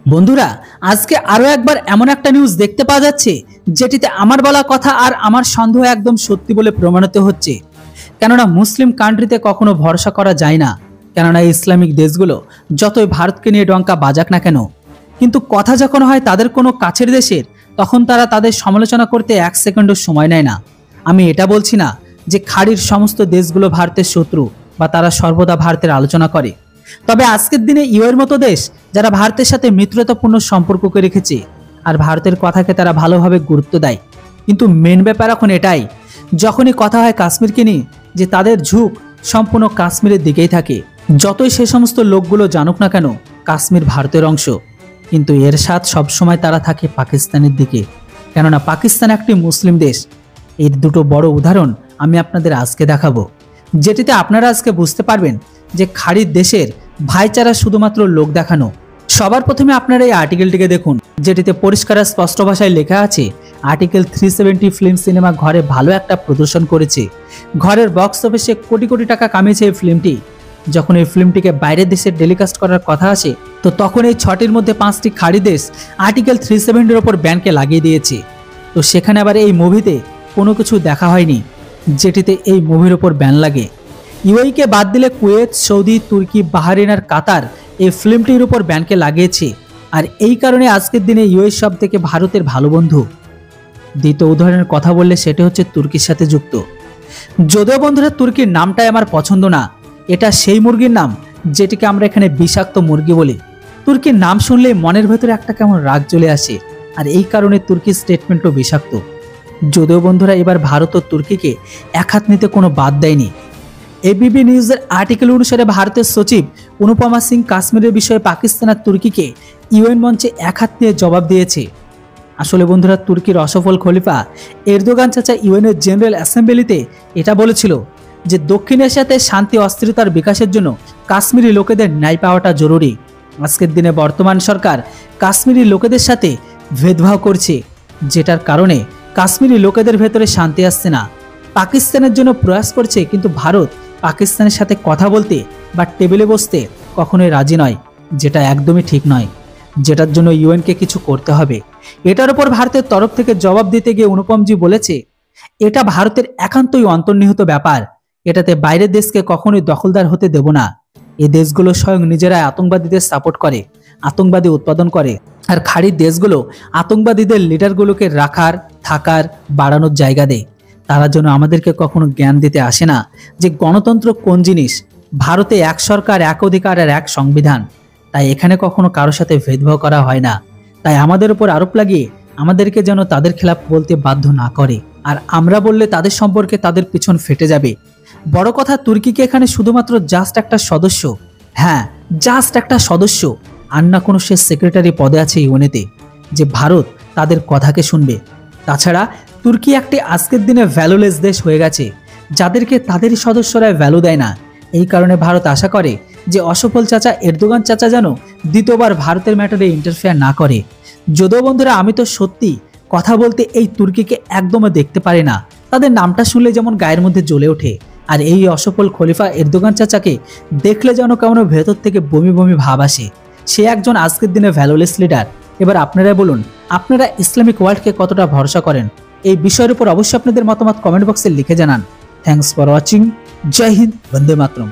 বন্ধুরা, আজকে আরো একবার এমন একটা নিউজ দেখতে পাওয়া যাচ্ছে যেটিতে আমার বলা কথা আর আমার সন্দেহ একদম সত্যি বলে প্রমাণিত হচ্ছে। কেননা মুসলিম কান্ট্রিতে কখনো ভরসা করা যায় না, কেননা ইসলামিক দেশগুলো যতই ভারতকে নিয়ে ডঙ্কা বাজাক না কেন, কিন্তু কথা যখন হয় তাদের কোনো কাছের দেশের, তখন তারা তাদের সমালোচনা করতে এক সেকেন্ডও সময় নেয় না। আমি এটা বলছি না যে খাড়ির সমস্ত দেশগুলো ভারতের শত্রু বা তারা সর্বদা ভারতের আলোচনা করে, তবে আজকের দিনে ইউএর মতো দেশ যারা ভারতের সাথে মিত্রতাপূর্ণ সম্পর্ককে রেখেছে আর ভারতের কথাকে তারা ভালোভাবে গুরুত্ব দেয়। কিন্তু মেন ব্যাপার এখন এটাই, যখনই কথা হয় কাশ্মীরকে নিয়ে, যে তাদের ঝুঁক সম্পূর্ণ কাশ্মীরের দিকেই থাকে। যতই সে সমস্ত লোকগুলো জানুক না কেন কাশ্মীর ভারতের অংশ, কিন্তু এর সাথে সবসময় তারা থাকে পাকিস্তানের দিকে, কেননা পাকিস্তান একটি মুসলিম দেশ। এর দুটো বড় উদাহরণ আমি আপনাদের আজকে দেখাবো, যেটিতে আপনারা আজকে বুঝতে পারবেন যে খাড়ির দেশের ভাইচারা শুধুমাত্র লোক দেখানো। সবার প্রথমে আপনারা এই আর্টিকেলটিকে দেখুন, যেটিতে পরিষ্কার স্পষ্ট ভাষায় লেখা আছে আর্টিকেল 370 ফিল্ম সিনেমা ঘরে ভালো একটা প্রদর্শন করেছে। ঘরের বক্স অফিসে কোটি কোটি টাকা কামিয়েছে এই ফিল্মটি। যখন এই ফিল্মটিকে বাইরের দেশে টেলিকাস্ট করার কথা আসে, তো তখন এই 6টির মধ্যে 5টি খাড়ি দেশ আর্টিকেল 370 ওপর ব্যানকে লাগিয়ে দিয়েছে। তো সেখানে আবার এই মুভিতে কোনো কিছু দেখা হয়নি যেটিতে এই মুভির ওপর ব্যান লাগে। ইউএইকে বাদ দিলে কুয়েত, সৌদি, তুর্কি, বাহরাইন আর কাতার এই ফিল্মটির উপর ব্যানকে লাগিয়েছে। আর এই কারণে আজকের দিনে ইউএই সব থেকে ভারতের ভালো বন্ধু। দ্বিতীয় উদাহরণের কথা বললে সেটা হচ্ছে তুর্কির সাথে যুক্ত। যদিও বন্ধুরা তুর্কির নামটাই আমার পছন্দ না, এটা সেই মুরগির নাম যেটিকে আমরা এখানে বিষাক্ত মুরগি বলি। তুর্কির নাম শুনলেই মনের ভেতরে একটা কেমন রাগ চলে আসে, আর এই কারণে তুর্কির স্টেটমেন্টও বিষাক্ত। যদিও বন্ধুরা এবার ভারত ও তুর্কিকে এক হাত নিতে কোনো বাদ দেয়নি। এবিপি নিউজের আর্টিকেল অনুসারে ভারতের সচিব অনুপমা সিং কাশ্মীরের বিষয়ে পাকিস্তান আর তুর্কিকে ইউএন মঞ্চে এক হাত নিয়ে জবাব দিয়েছে। আসলে বন্ধুরা তুর্কির অসফল খলিফা এরদোগান চাচা ইউএনের জেনারেল অ্যাসেম্বলিতে এটা বলেছিল যে দক্ষিণ এশিয়াতে শান্তি অস্থিরতার বিকাশের জন্য কাশ্মীরি লোকেদের ন্যায় পাওয়াটা জরুরি। আজকের দিনে বর্তমান সরকার কাশ্মীরি লোকেদের সাথে ভেদভাব করছে, যেটার কারণে কাশ্মীরি লোকেদের ভেতরে শান্তি আসছে না। পাকিস্তানের জন্য প্রয়াস করছে, কিন্তু ভারত পাকিস্তানের সাথে কথা বলতে বা টেবিলে বসতে কখনোই রাজি নয়, যেটা একদমই ঠিক নয়, যেটার জন্য ইউএনকে কিছু করতে হবে। এটার উপর ভারতের তরফ থেকে জবাব দিতে গিয়ে অনুপমজি বলেছে, এটা ভারতের একান্তই অন্তর্নিহিত ব্যাপার, এটাতে বাইরের দেশকে কখনোই দখলদার হতে দেব না। এই দেশগুলো স্বয়ং নিজেরাই আতঙ্কবাদীদের সাপোর্ট করে, আতঙ্কবাদী উৎপাদন করে, আর খাড়ির দেশগুলো আতঙ্কবাদীদের লিডারগুলোকে রাখার, থাকার, বাড়ানোর জায়গা দেয়। তারা যেন আমাদেরকে কখনো জ্ঞান দিতে আসে না যে গণতন্ত্র কোন জিনিস। ভারতে এক সরকার, এক অধিকার আর এক সংবিধান, তাই এখানে কখনো কারোর সাথে ভেদভাব করা হয় না। তাই আমাদের উপর আরোপ লাগিয়ে আমাদেরকে যেন তাদের খেলাফ বলতে বাধ্য না করে, আর আমরা বললে তাদের সম্পর্কে তাদের পিছন ফেটে যাবে। বড় কথা, তুর্কিকে এখানে শুধুমাত্র জাস্ট একটা সদস্য, হ্যাঁ জাস্ট একটা সদস্য, আর না কোনো সে সেক্রেটারি পদে আছে ইউএনএতে যে ভারত তাদের কথাকে শুনবে। তাছাড়া তুর্কি একটি আজকের দিনে ভ্যালুলেস দেশ হয়ে গেছে, যাদেরকে তাদেরই সদস্যরা ভ্যালু দেয় না। এই কারণে ভারত আশা করে যে অসফল চাচা এরদোগান চাচা যেন দ্বিতীয়বার ভারতের ম্যাটারে ইন্টারফেয়ার না করে। যদিও বন্ধুরা আমি তো সত্যি কথা বলতে এই তুর্কিকে একদমই দেখতে পারি না, তাদের নামটা শুনলে যেমন গায়ের মধ্যে জ্বলে ওঠে, আর এই অসফল খলিফা এরদোগান চাচাকে দেখলে যেন কেমন ভেতর থেকে বমি বমি ভাব আসে। সে একজন আজকের দিনে ভ্যালুলেস লিডার। এবার আপনারা বলুন, আপনারা ইসলামিক ওয়ার্ল্ডকে কতটা ভরসা করেন? এই বিষয়ের উপর অবশ্যই আপনাদের মতামত কমেন্ট বক্সে লিখে জানান। Thanks for watching. জয় হিন্দ, বন্দে মাতরম।